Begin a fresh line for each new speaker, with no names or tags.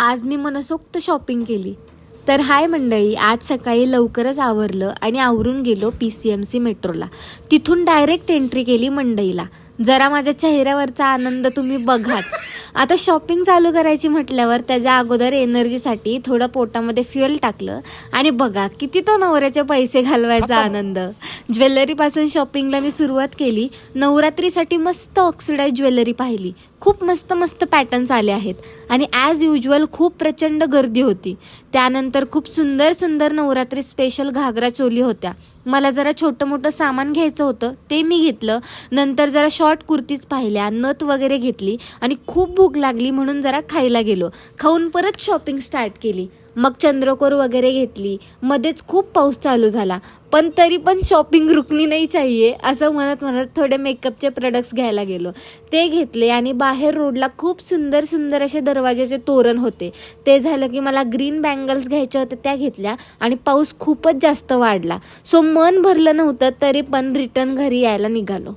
आज मी मनसोक्त शॉपिंग केली. तर हाय मंडळी, आज सकाळी लवकरच आवरलं आणि आवरून गेलो PCMC मेट्रोला. तिथून डायरेक्ट एंट्री केली मंडईला. जरा माझ्या चेहऱ्यावरचा आनंद तुम्ही बघाच. आता शॉपिंग चालू करायची म्हटल्यावर त्याच्या अगोदर एनर्जीसाठी थोडं पोटामध्ये फ्युएल टाकलं आणि बघा किती तो नवऱ्याचे पैसे घालवायचा आनंद. ज्वेलरीपासून शॉपिंगला मी सुरुवात केली. नवरात्रीसाठी मस्त ऑक्सिडाइज ज्वेलरी पाहिली. खूप मस्त मस्त पॅटर्न्स आले आहेत आणि ॲज युजल खूप प्रचंड गर्दी होती. त्यानंतर खूप सुंदर सुंदर नवरात्री स्पेशल घागरा चोली होत्या. मला जरा छोटं मोठं सामान घ्यायचं होतं, ते मी घेतलं. नंतर जरा शॉर्ट कुर्तीज पाहिल्या, नथ वगैरे घेतली आणि खूप भूक लागली म्हणून जरा खायला गेलो. खाऊन परत शॉपिंग स्टार्ट केली. मग चंद्रकोर वगैरे घेतली. मध्येच खूप पाऊस चालू झाला, पण तरी पण शॉपिंग रुकनी नाही चाहिए असं म्हणत म्हणत थोडे मेकअपचे प्रोडक्ट्स घ्यायला गेलो. ते घेतले आणि बाहेर रोडला खूप सुंदर सुंदर असे दरवाजाचे तोरण होते. ते झालं की मला ग्रीन बँगल्स घ्यायच्या होत्या, त्या घेतल्या आणि पाऊस खूपच जास्त वाढला. सो मन भरलं नव्हतं, तरी पण रिटर्न घरी यायला निघालो.